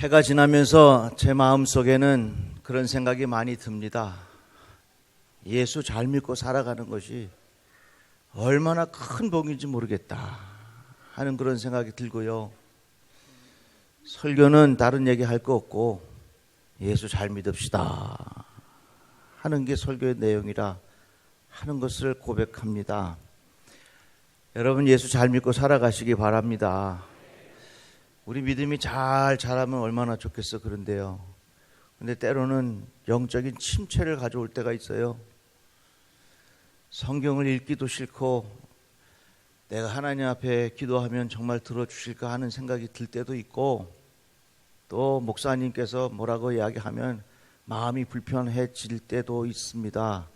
해가 지나면서 제 마음속에는 그런 생각이 많이 듭니다. 예수 잘 믿고 살아가는 것이 얼마나 큰 복인지 모르겠다 하는 그런 생각이 들고요. 설교는 다른 얘기 할 거 없고 예수 잘 믿읍시다 하는 게 설교의 내용이라 하는 것을 고백합니다. 여러분 예수 잘 믿고 살아가시기 바랍니다. 우리 믿음이 잘 자라면 얼마나 좋겠어. 그런데요, 근데 때로는 영적인 침체를 가져올 때가 있어요. 성경을 읽기도 싫고 내가 하나님 앞에 기도하면 정말 들어주실까 하는 생각이 들 때도 있고, 또 목사님께서 뭐라고 이야기하면 마음이 불편해질 때도 있습니다.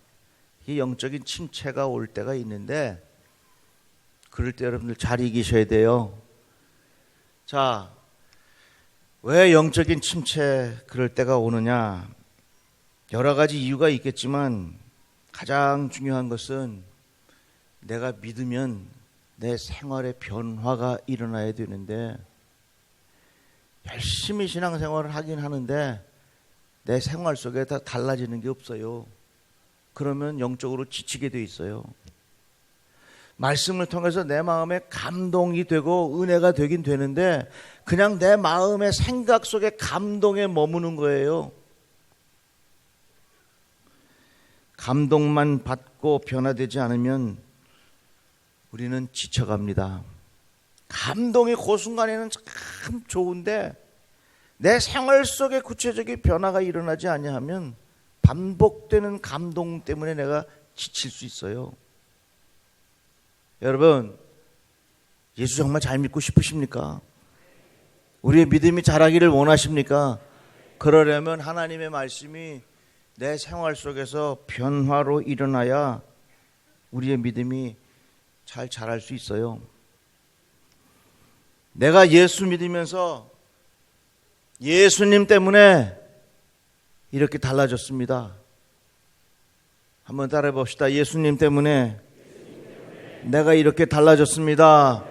이 영적인 침체가 올 때가 있는데 그럴 때 여러분들 잘 이기셔야 돼요. 자, 왜 영적인 침체 그럴 때가 오느냐? 여러 가지 이유가 있겠지만 가장 중요한 것은 내가 믿으면 내 생활에 변화가 일어나야 되는데, 열심히 신앙생활을 하긴 하는데 내 생활 속에 다 달라지는 게 없어요. 그러면 영적으로 지치게 돼 있어요. 말씀을 통해서 내 마음에 감동이 되고 은혜가 되긴 되는데 그냥 내 마음의 생각 속에 감동에 머무는 거예요. 감동만 받고 변화되지 않으면 우리는 지쳐갑니다. 감동이 그 순간에는 참 좋은데 내 생활 속에 구체적인 변화가 일어나지 아니하면 반복되는 감동 때문에 내가 지칠 수 있어요. 여러분, 예수 정말 잘 믿고 싶으십니까? 우리의 믿음이 자라기를 원하십니까? 그러려면 하나님의 말씀이 내 생활 속에서 변화로 일어나야 우리의 믿음이 잘 자랄 수 있어요. 내가 예수 믿으면서 예수님 때문에 이렇게 달라졌습니다. 한번 따라해 봅시다. 예수님 때문에 내가 이렇게 달라졌습니다.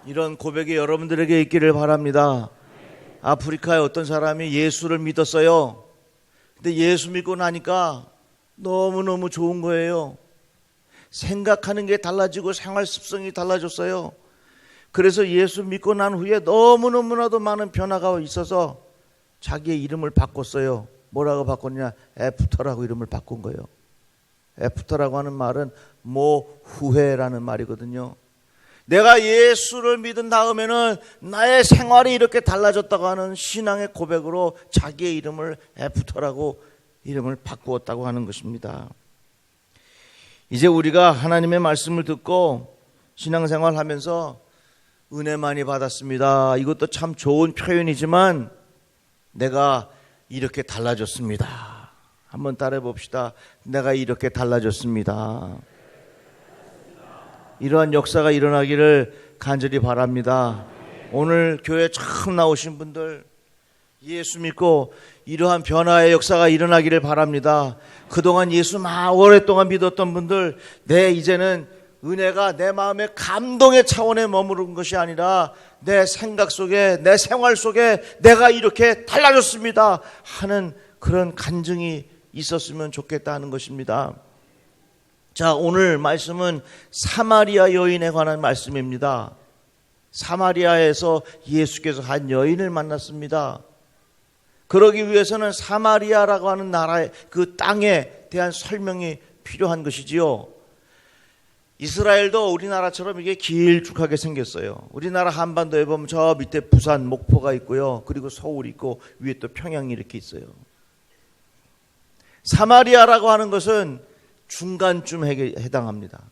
이런 고백이 여러분들에게 있기를 바랍니다. 아프리카에 어떤 사람이 예수를 믿었어요. 근데 예수 믿고 나니까 너무너무 좋은 거예요. 생각하는 게 달라지고 생활 습성이 달라졌어요. 그래서 예수 믿고 난 후에 너무너무나도 많은 변화가 있어서 자기의 이름을 바꿨어요. 뭐라고 바꿨냐? 애프터라고 이름을 바꾼 거예요. 애프터라고 하는 말은 후회라는 말이거든요. 내가 예수를 믿은 다음에는 나의 생활이 이렇게 달라졌다고 하는 신앙의 고백으로 자기의 이름을 애프터라고 이름을 바꾸었다고 하는 것입니다. 이제 우리가 하나님의 말씀을 듣고 신앙생활 하면서 은혜 많이 받았습니다. 이것도 참 좋은 표현이지만 내가 이렇게 달라졌습니다. 한번 따라해 봅시다. 내가 이렇게 달라졌습니다. 이러한 역사가 일어나기를 간절히 바랍니다. 오늘 교회 처음 나오신 분들 예수 믿고 이러한 변화의 역사가 일어나기를 바랍니다. 그동안 예수 오랫동안 믿었던 분들, 이제는 은혜가 내 마음의 감동의 차원에 머무른 것이 아니라 내 생각 속에, 내 생활 속에 내가 이렇게 달라졌습니다 하는 그런 간증이 있었으면 좋겠다 하는 것입니다. 자, 오늘 말씀은 사마리아 여인에 관한 말씀입니다. 사마리아에서 예수께서 한 여인을 만났습니다. 그러기 위해서는 사마리아라고 하는 나라의 그 땅에 대한 설명이 필요한 것이지요. 이스라엘도 우리나라처럼 이게 길쭉하게 생겼어요. 우리나라 한반도에 보면 저 밑에 부산, 목포가 있고요. 그리고 서울 있고 위에 또 평양이 이렇게 있어요. 사마리아라고 하는 것은 중간쯤에 해당합니다.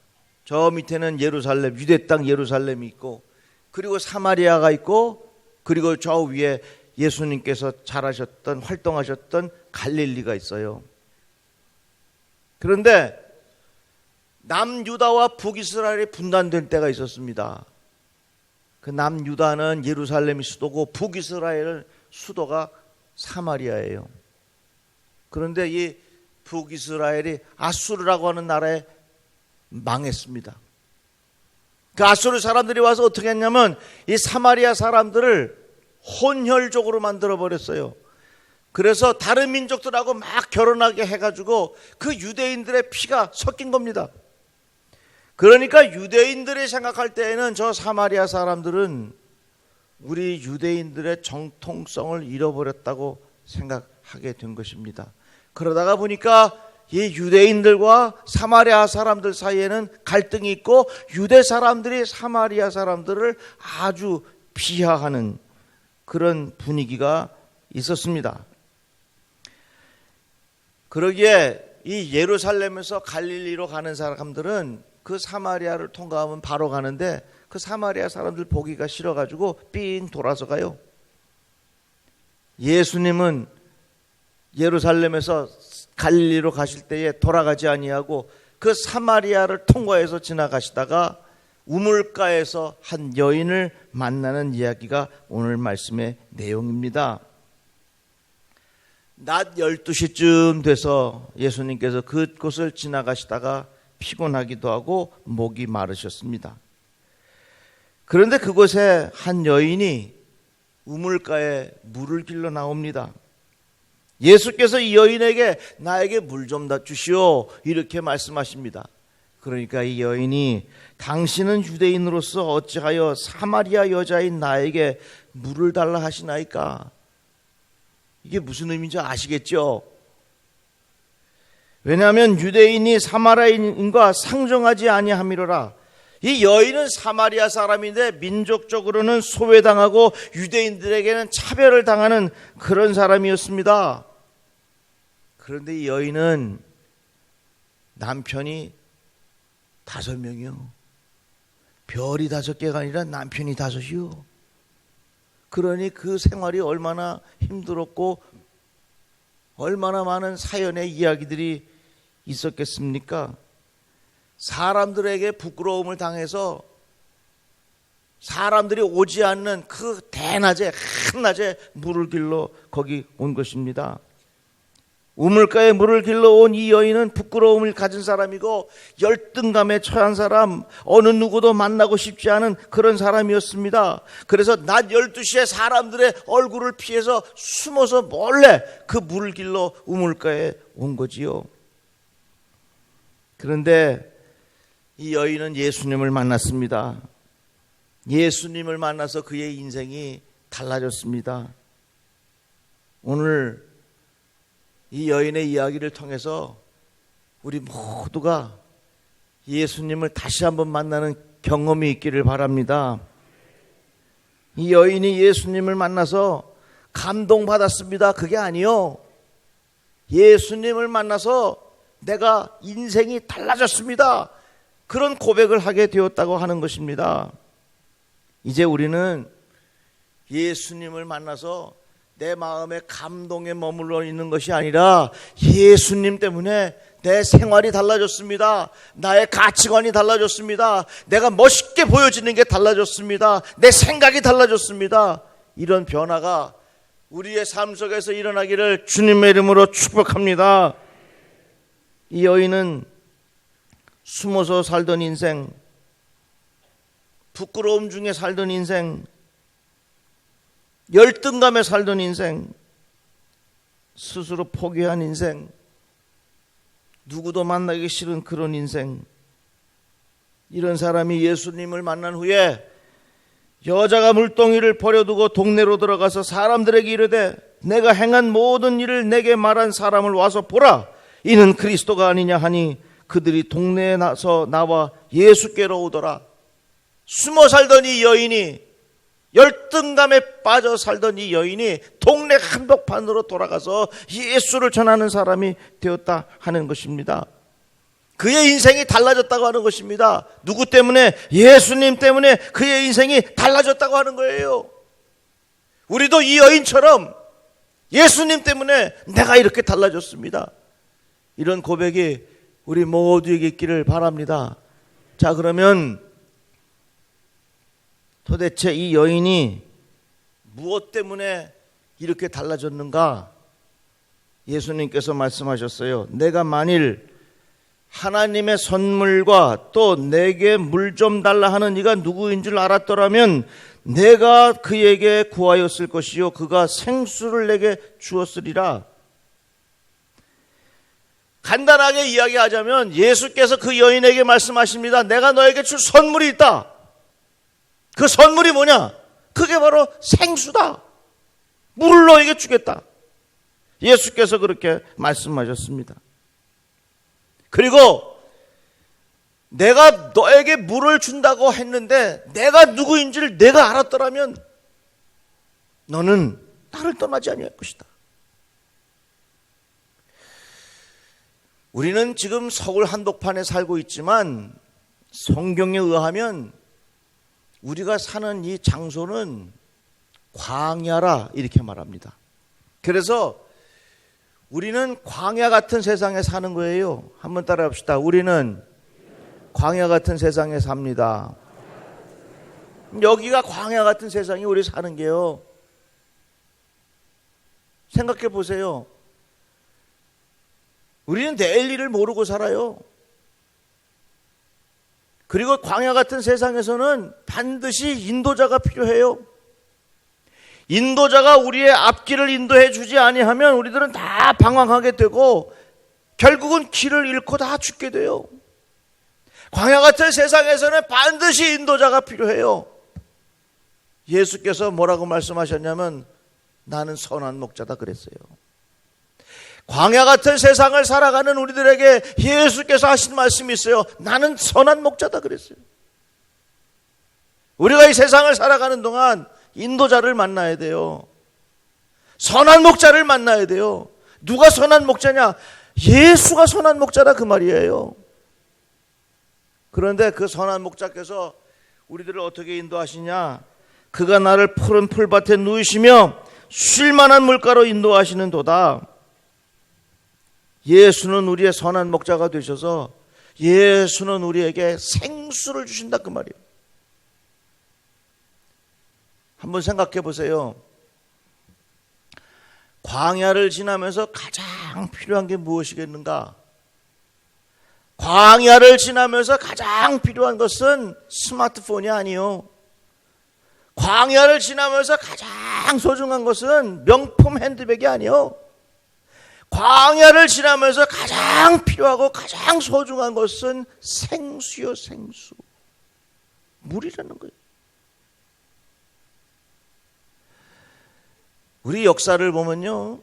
저 밑에는 예루살렘, 유대 땅 예루살렘이 있고, 그리고 사마리아가 있고, 그리고 저 위에 예수님께서 잘하셨던, 활동하셨던 갈릴리가 있어요. 그런데 남유다와 북이스라엘이 분단될 때가 있었습니다. 그 남유다는 예루살렘이 수도고 북이스라엘 수도가 사마리아예요. 그런데 이 북이스라엘이 아수르라고 하는 나라에 망했습니다. 그 아수르 사람들이 와서 어떻게 했냐면 이 사마리아 사람들을 혼혈족으로 만들어버렸어요. 그래서 다른 민족들하고 막 결혼하게 해가지고 그 유대인들의 피가 섞인 겁니다. 그러니까 유대인들이 생각할 때에는 저 사마리아 사람들은 우리 유대인들의 정통성을 잃어버렸다고 생각하게 된 것입니다. 그러다가 보니까 이 유대인들과 사마리아 사람들 사이에는 갈등이 있고 유대 사람들이 사마리아 사람들을 아주 비하하는 그런 분위기가 있었습니다. 그러기에 이 예루살렘에서 갈릴리로 가는 사람들은 그 사마리아를 통과하면 바로 가는데 그 사마리아 사람들 보기가 싫어가지고 삥 돌아서 가요. 예수님은 예루살렘에서 갈릴리로 가실 때에 돌아가지 아니하고 그 사마리아를 통과해서 지나가시다가 우물가에서 한 여인을 만나는 이야기가 오늘 말씀의 내용입니다. 낮 12시쯤 돼서 예수님께서 그곳을 지나가시다가 피곤하기도 하고 목이 마르셨습니다. 그런데 그곳에 한 여인이 우물가에 물을 길러 나옵니다. 예수께서 이 여인에게 나에게 물 좀 주시오 이렇게 말씀하십니다. 그러니까 이 여인이 당신은 유대인으로서 어찌하여 사마리아 여자인 나에게 물을 달라 하시나이까? 이게 무슨 의미인지 아시겠죠? 왜냐하면 유대인이 사마리아인과 상종하지 아니함이로라. 이 여인은 사마리아 사람인데 민족적으로는 소외당하고 유대인들에게는 차별을 당하는 그런 사람이었습니다. 그런데 이 여인은 남편이 5명이요. 별이 5개가 아니라 남편이 5이요. 그러니 그 생활이 얼마나 힘들었고 얼마나 많은 사연의 이야기들이 있었겠습니까? 사람들에게 부끄러움을 당해서 사람들이 오지 않는 그 대낮에 한낮에 물을 길러 거기 온 것입니다. 우물가에 물을 길러 온 이 여인은 부끄러움을 가진 사람이고 열등감에 처한 사람, 어느 누구도 만나고 싶지 않은 그런 사람이었습니다. 그래서 낮 12시에 사람들의 얼굴을 피해서 숨어서 몰래 그 물을 길러 우물가에 온 거지요. 그런데 이 여인은 예수님을 만났습니다. 예수님을 만나서 그의 인생이 달라졌습니다. 오늘 이 여인의 이야기를 통해서 우리 모두가 예수님을 다시 한번 만나는 경험이 있기를 바랍니다. 이 여인이 예수님을 만나서 감동받았습니다. 그게 아니요. 예수님을 만나서 내가 인생이 달라졌습니다. 그런 고백을 하게 되었다고 하는 것입니다. 이제 우리는 예수님을 만나서 내 마음의 감동에 머물러 있는 것이 아니라 예수님 때문에 내 생활이 달라졌습니다. 나의 가치관이 달라졌습니다. 내가 멋있게 보여지는 게 달라졌습니다. 내 생각이 달라졌습니다. 이런 변화가 우리의 삶 속에서 일어나기를 주님의 이름으로 축복합니다. 이 여인은 숨어서 살던 인생, 부끄러움 중에 살던 인생, 열등감에 살던 인생, 스스로 포기한 인생, 누구도 만나기 싫은 그런 인생, 이런 사람이 예수님을 만난 후에 여자가 물동이를 버려두고 동네로 들어가서 사람들에게 이르되 내가 행한 모든 일을 내게 말한 사람을 와서 보라, 이는 그리스도가 아니냐 하니 그들이 동네에 나서 나와 예수께로 오더라. 숨어 살던 이 여인이, 열등감에 빠져 살던 이 여인이 동네 한복판으로 돌아가서 예수를 전하는 사람이 되었다 하는 것입니다. 그의 인생이 달라졌다고 하는 것입니다. 누구 때문에? 예수님 때문에 그의 인생이 달라졌다고 하는 거예요. 우리도 이 여인처럼 예수님 때문에 내가 이렇게 달라졌습니다. 이런 고백이 우리 모두에게 있기를 바랍니다. 자, 그러면 도대체 이 여인이 무엇 때문에 이렇게 달라졌는가? 예수님께서 말씀하셨어요. 내가 만일 하나님의 선물과 또 내게 물 좀 달라 하는 이가 누구인 줄 알았더라면 내가 그에게 구하였을 것이요 그가 생수를 내게 주었으리라. 간단하게 이야기하자면 예수께서 그 여인에게 말씀하십니다. 내가 너에게 줄 선물이 있다. 그 선물이 뭐냐? 그게 바로 생수다. 물을 너에게 주겠다. 예수께서 그렇게 말씀하셨습니다. 그리고 내가 너에게 물을 준다고 했는데 내가 누구인지를 내가 알았더라면 너는 나를 떠나지 아니할 것이다. 우리는 지금 서울 한복판에 살고 있지만 성경에 의하면 우리가 사는 이 장소는 광야라 이렇게 말합니다. 그래서 우리는 광야 같은 세상에 사는 거예요. 한번 따라해 봅시다. 우리는 광야 같은 세상에 삽니다. 여기가 광야 같은 세상이 우리 사는 게요. 생각해 보세요. 우리는 내일 일을 모르고 살아요. 그리고 광야 같은 세상에서는 반드시 인도자가 필요해요. 인도자가 우리의 앞길을 인도해 주지 아니하면 우리들은 다 방황하게 되고 결국은 길을 잃고 다 죽게 돼요. 광야 같은 세상에서는 반드시 인도자가 필요해요. 예수께서 뭐라고 말씀하셨냐면 나는 선한 목자다 그랬어요. 광야 같은 세상을 살아가는 우리들에게 예수께서 하신 말씀이 있어요. 나는 선한 목자다 그랬어요. 우리가 이 세상을 살아가는 동안 인도자를 만나야 돼요. 선한 목자를 만나야 돼요. 누가 선한 목자냐? 예수가 선한 목자다 그 말이에요. 그런데 그 선한 목자께서 우리들을 어떻게 인도하시냐? 그가 나를 푸른 풀밭에 누이시며 쉴 만한 물가로 인도하시는 도다. 예수는 우리의 선한 목자가 되셔서 예수는 우리에게 생수를 주신다 그 말이에요. 한번 생각해 보세요. 광야를 지나면서 가장 필요한 게 무엇이겠는가? 광야를 지나면서 가장 필요한 것은 스마트폰이 아니요. 광야를 지나면서 가장 소중한 것은 명품 핸드백이 아니요. 광야를 지나면서 가장 필요하고 가장 소중한 것은 생수요, 생수. 물이라는 거예요. 우리 역사를 보면요,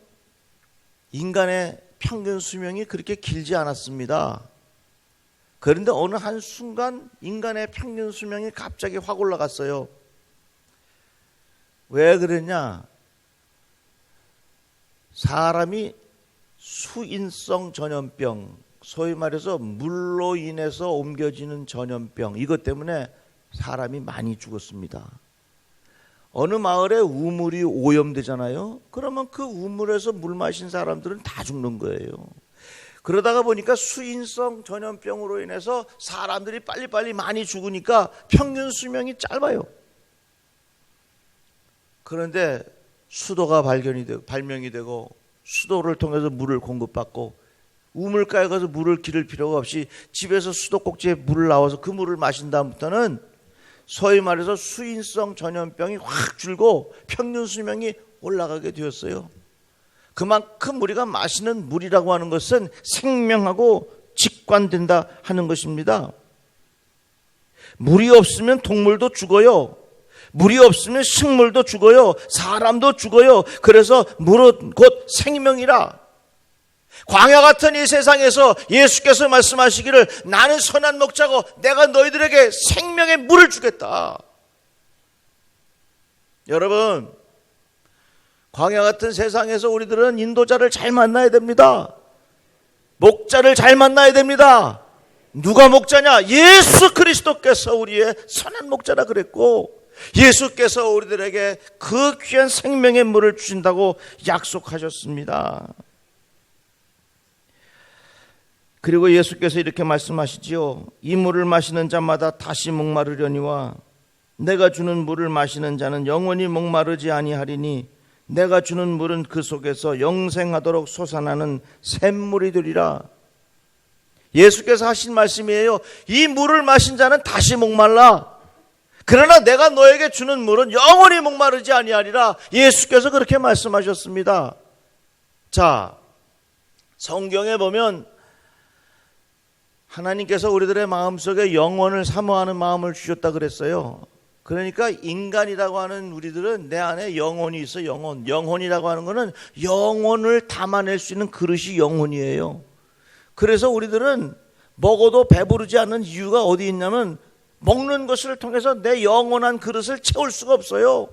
인간의 평균 수명이 그렇게 길지 않았습니다. 그런데 어느 한순간 인간의 평균 수명이 갑자기 확 올라갔어요. 왜 그랬냐? 사람이 수인성 전염병, 소위 말해서 물로 인해서 옮겨지는 전염병, 이것 때문에 사람이 많이 죽었습니다. 어느 마을에 우물이 오염되잖아요. 그러면 그 우물에서 물 마신 사람들은 다 죽는 거예요. 그러다가 보니까 수인성 전염병으로 인해서 사람들이 빨리빨리 많이 죽으니까 평균 수명이 짧아요. 그런데 수도가 발명이 되고 수도를 통해서 물을 공급받고 우물가에 가서 물을 기를 필요가 없이 집에서 수도꼭지에 물을 나와서 그 물을 마신 다음부터는 소위 말해서 수인성 전염병이 확 줄고 평균 수명이 올라가게 되었어요. 그만큼 우리가 마시는 물이라고 하는 것은 생명하고 직관된다 하는 것입니다. 물이 없으면 동물도 죽어요. 물이 없으면 식물도 죽어요. 사람도 죽어요. 그래서 물은 곧 생명이라. 광야 같은 이 세상에서 예수께서 말씀하시기를 나는 선한 목자고 내가 너희들에게 생명의 물을 주겠다. 여러분, 광야 같은 세상에서 우리들은 인도자를 잘 만나야 됩니다. 목자를 잘 만나야 됩니다. 누가 목자냐? 예수 그리스도께서 우리의 선한 목자라 그랬고 예수께서 우리들에게 그 귀한 생명의 물을 주신다고 약속하셨습니다. 그리고 예수께서 이렇게 말씀하시지요. 이 물을 마시는 자마다 다시 목마르려니와 내가 주는 물을 마시는 자는 영원히 목마르지 아니하리니 내가 주는 물은 그 속에서 영생하도록 솟아나는 샘물이 되리라. 예수께서 하신 말씀이에요. 이 물을 마신 자는 다시 목말라. 그러나 내가 너에게 주는 물은 영원히 목마르지 아니하리라. 예수께서 그렇게 말씀하셨습니다. 자, 성경에 보면 하나님께서 우리들의 마음속에 영원을 사모하는 마음을 주셨다 그랬어요. 그러니까 인간이라고 하는 우리들은 내 안에 영혼이 있어. 영혼이라고 하는 것은 영혼을 담아낼 수 있는 그릇이 영혼이에요. 그래서 우리들은 먹어도 배부르지 않는 이유가 어디 있냐면 먹는 것을 통해서 내 영원한 그릇을 채울 수가 없어요.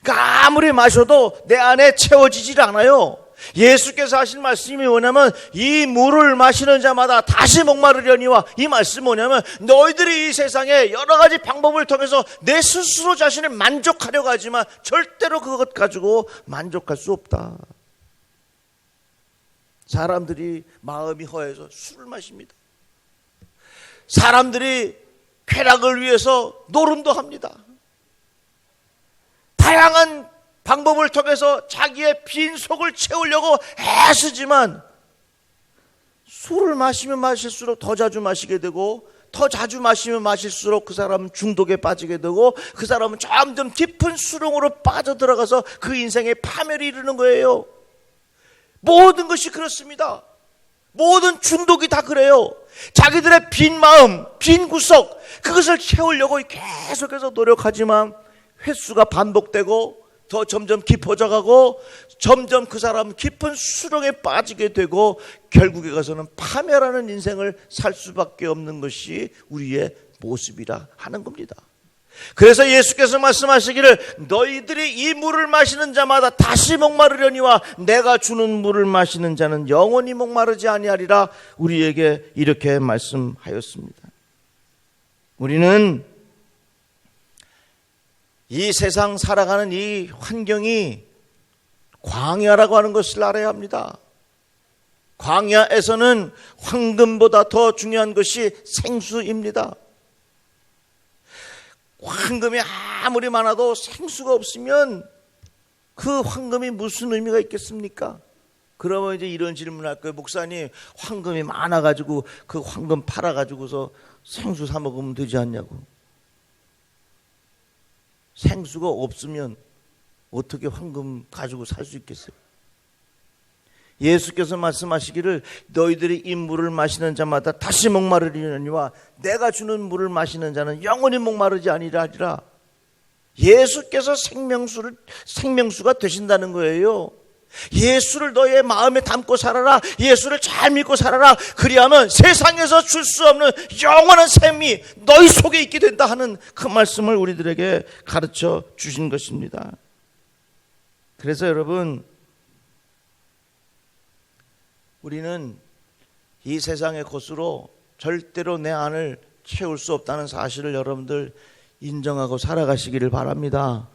그러니까 아무리 마셔도 내 안에 채워지질 않아요. 예수께서 하신 말씀이 뭐냐면 이 물을 마시는 자마다 다시 목마르려니와, 이 말씀이 뭐냐면 너희들이 이 세상에 여러 가지 방법을 통해서 내 스스로 자신을 만족하려고 하지만 절대로 그것 가지고 만족할 수 없다. 사람들이 마음이 허해서 술을 마십니다. 사람들이 쾌락을 위해서 노름도 합니다. 다양한 방법을 통해서 자기의 빈 속을 채우려고 애쓰지만 술을 마시면 마실수록 더 자주 마시게 되고, 더 자주 마시면 마실수록 그 사람은 중독에 빠지게 되고, 그 사람은 점점 깊은 수렁으로 빠져들어가서 그 인생의 파멸이 이르는 거예요. 모든 것이 그렇습니다. 모든 중독이 다 그래요. 자기들의 빈 마음, 빈 구석, 그것을 채우려고 계속해서 노력하지만 횟수가 반복되고 더 점점 깊어져 가고 점점 그 사람은 깊은 수렁에 빠지게 되고 결국에 가서는 파멸하는 인생을 살 수밖에 없는 것이 우리의 모습이라 하는 겁니다. 그래서 예수께서 말씀하시기를 너희들이 이 물을 마시는 자마다 다시 목마르려니와 내가 주는 물을 마시는 자는 영원히 목마르지 아니하리라, 우리에게 이렇게 말씀하였습니다. 우리는 이 세상 살아가는 이 환경이 광야라고 하는 것을 알아야 합니다. 광야에서는 황금보다 더 중요한 것이 생수입니다. 황금이 아무리 많아도 생수가 없으면 그 황금이 무슨 의미가 있겠습니까? 그러면 이제 이런 질문을 할 거예요. 목사님, 황금이 많아가지고 그 황금 팔아가지고서 생수 사 먹으면 되지 않냐고. 생수가 없으면 어떻게 황금 가지고 살 수 있겠어요? 예수께서 말씀하시기를 너희들이 이 물을 마시는 자마다 다시 목마르리니와 내가 주는 물을 마시는 자는 영원히 목마르지 아니하리라. 예수께서 생명수가 되신다는 거예요. 예수를 너의 마음에 담고 살아라. 예수를 잘 믿고 살아라. 그리하면 세상에서 줄 수 없는 영원한 샘이 너희 속에 있게 된다 하는 그 말씀을 우리들에게 가르쳐 주신 것입니다. 그래서 여러분, 우리는 이 세상의 것으로 절대로 내 안을 채울 수 없다는 사실을 여러분들 인정하고 살아가시기를 바랍니다.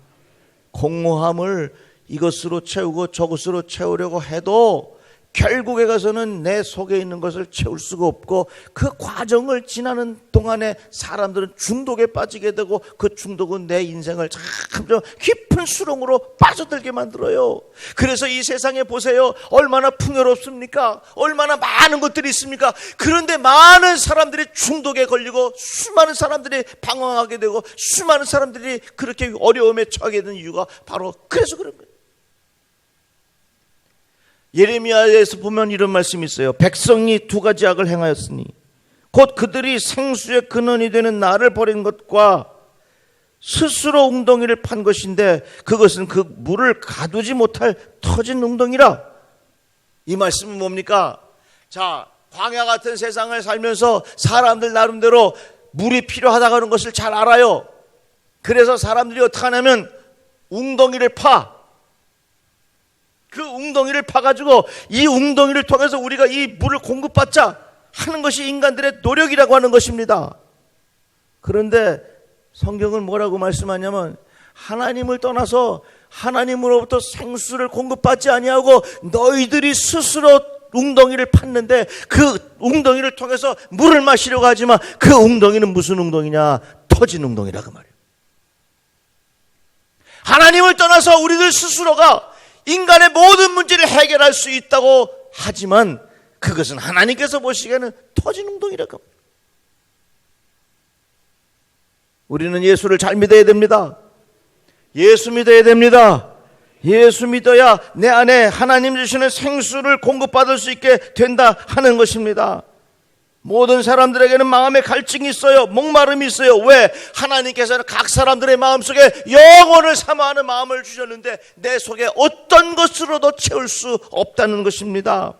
공허함을 이것으로 채우고 저것으로 채우려고 해도 결국에 가서는 내 속에 있는 것을 채울 수가 없고, 그 과정을 지나는 동안에 사람들은 중독에 빠지게 되고 그 중독은 내 인생을 점점 깊은 수렁으로 빠져들게 만들어요. 그래서 이 세상에 보세요. 얼마나 풍요롭습니까? 얼마나 많은 것들이 있습니까? 그런데 많은 사람들이 중독에 걸리고 수많은 사람들이 방황하게 되고 수많은 사람들이 그렇게 어려움에 처하게 된 이유가 바로 그래서 그런 거예요. 예레미야에서 보면 이런 말씀이 있어요. 백성이 두 가지 악을 행하였으니 곧 그들이 생수의 근원이 되는 나를 버린 것과 스스로 웅덩이를 판 것인데 그것은 그 물을 가두지 못할 터진 웅덩이라. 이 말씀은 뭡니까? 자, 광야 같은 세상을 살면서 사람들 나름대로 물이 필요하다고 하는 것을 잘 알아요. 그래서 사람들이 어떻게 하냐면 웅덩이를 파. 그 웅덩이를 파가지고 이 웅덩이를 통해서 우리가 이 물을 공급받자 하는 것이 인간들의 노력이라고 하는 것입니다. 그런데 성경은 뭐라고 말씀하냐면 하나님을 떠나서 하나님으로부터 생수를 공급받지 아니하고 너희들이 스스로 웅덩이를 팠는데 그 웅덩이를 통해서 물을 마시려고 하지만 그 웅덩이는 무슨 웅덩이냐? 터진 웅덩이라 그 말이에요. 하나님을 떠나서 우리들 스스로가 인간의 모든 문제를 해결할 수 있다고 하지만 그것은 하나님께서 보시기에는 터진 웅덩이라고. 우리는 예수를 잘 믿어야 됩니다. 예수 믿어야 됩니다. 예수 믿어야 내 안에 하나님 주시는 생수를 공급받을 수 있게 된다 하는 것입니다. 모든 사람들에게는 마음의 갈증이 있어요. 목마름이 있어요. 왜? 하나님께서는 각 사람들의 마음속에 영혼을 사모하는 마음을 주셨는데 내 속에 어떤 것으로도 채울 수 없다는 것입니다.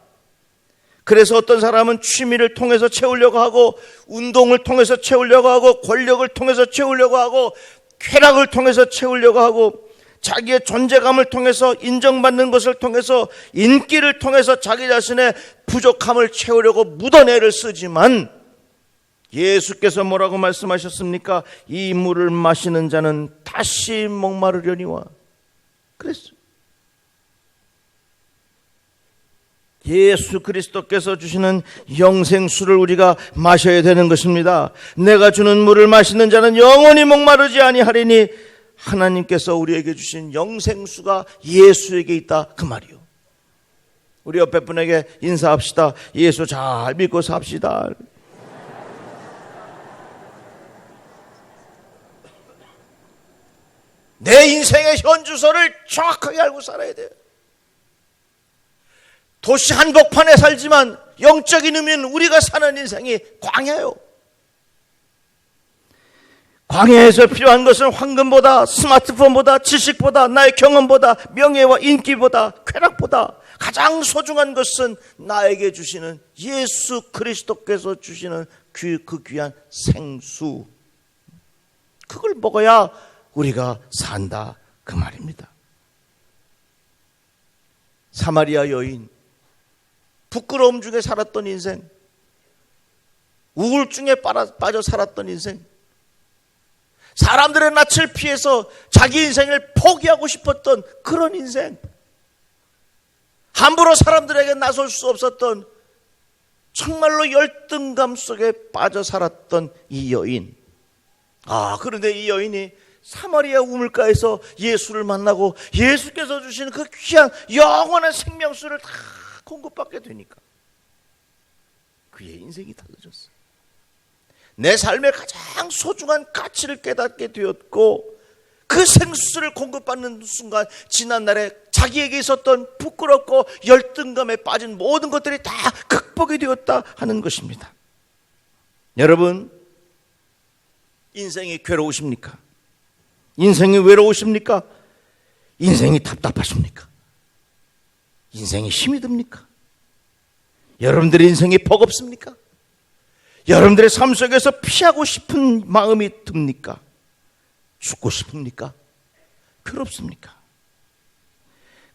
그래서 어떤 사람은 취미를 통해서 채우려고 하고, 운동을 통해서 채우려고 하고, 권력을 통해서 채우려고 하고, 쾌락을 통해서 채우려고 하고, 자기의 존재감을 통해서, 인정받는 것을 통해서, 인기를 통해서 자기 자신의 부족함을 채우려고 묻어내를 쓰지만, 예수께서 뭐라고 말씀하셨습니까? 이 물을 마시는 자는 다시 목마르려니와 그랬어요. 예수 그리스도께서 주시는 영생수를 우리가 마셔야 되는 것입니다. 내가 주는 물을 마시는 자는 영원히 목마르지 아니하리니 하나님께서 우리에게 주신 영생수가 예수에게 있다, 그 말이요. 우리 옆에 분에게 인사합시다. 예수 잘 믿고 삽시다. 내 인생의 현 주소를 정확하게 알고 살아야 돼요. 도시 한복판에 살지만 영적인 의미는 우리가 사는 인생이 광야요. 광야에서 필요한 것은 황금보다, 스마트폰보다, 지식보다, 나의 경험보다, 명예와 인기보다, 쾌락보다 가장 소중한 것은 나에게 주시는 예수 그리스도께서 주시는 그 귀한 생수, 그걸 먹어야 우리가 산다, 그 말입니다. 사마리아 여인, 부끄러움 중에 살았던 인생, 우울증에 빠져 살았던 인생, 사람들의 낯을 피해서 자기 인생을 포기하고 싶었던 그런 인생, 함부로 사람들에게 나설 수 없었던 정말로 열등감 속에 빠져 살았던 이 여인. 그런데 이 여인이 사마리아 우물가에서 예수를 만나고 예수께서 주시는 그 귀한 영원한 생명수를 다 공급받게 되니까 그의 인생이 달라졌어요. 내 삶의 가장 소중한 가치를 깨닫게 되었고, 그 생수를 공급받는 순간 지난날에 자기에게 있었던 부끄럽고 열등감에 빠진 모든 것들이 다 극복이 되었다 하는 것입니다. 여러분, 인생이 괴로우십니까? 인생이 외로우십니까? 인생이 답답하십니까? 인생이 힘이 듭니까? 여러분들의 인생이 버겁습니까? 여러분들의 삶 속에서 피하고 싶은 마음이 듭니까? 죽고 싶습니까? 그렇습니까?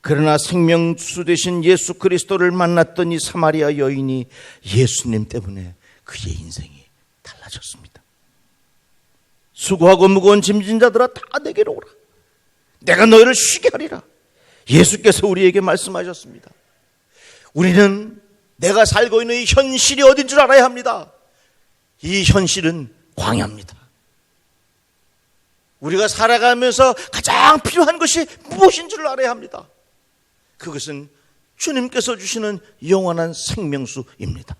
그러나 생명수 되신 예수 그리스도를 만났던 이 사마리아 여인이 예수님 때문에 그의 인생이 달라졌습니다. 수고하고 무거운 짐진 자들아 다 내게로 오라. 내가 너희를 쉬게 하리라. 예수께서 우리에게 말씀하셨습니다. 우리는 내가 살고 있는 이 현실이 어딘 줄 알아야 합니다. 이 현실은 광야입니다. 우리가 살아가면서 가장 필요한 것이 무엇인 줄 알아야 합니다. 그것은 주님께서 주시는 영원한 생명수입니다.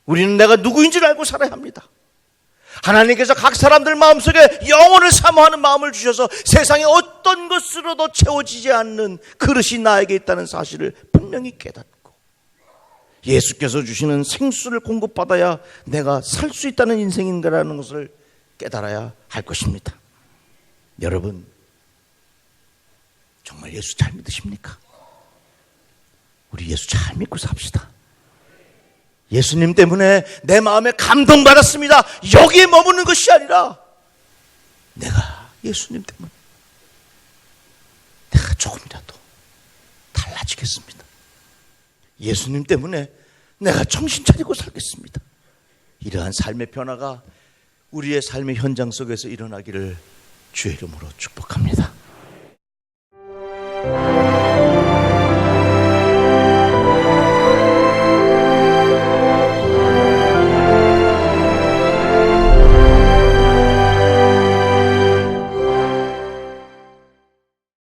우리는 내가 누구인지를 알고 살아야 합니다. 하나님께서 각 사람들 마음속에 영혼을 사모하는 마음을 주셔서 세상에 어떤 것으로도 채워지지 않는 그릇이 나에게 있다는 사실을 분명히 깨닫고, 예수께서 주시는 생수를 공급받아야 내가 살 수 있다는 인생인가라는 것을 깨달아야 할 것입니다. 여러분, 정말 예수 잘 믿으십니까? 우리 예수 잘 믿고 삽시다. 예수님 때문에 내 마음에 감동받았습니다. 여기에 머무는 것이 아니라 내가 예수님 때문에 내가 조금이라도 달라지겠습니다. 예수님 때문에 내가 정신 차리고 살겠습니다. 이러한 삶의 변화가 우리의 삶의 현장 속에서 일어나기를 주의 이름으로 축복합니다.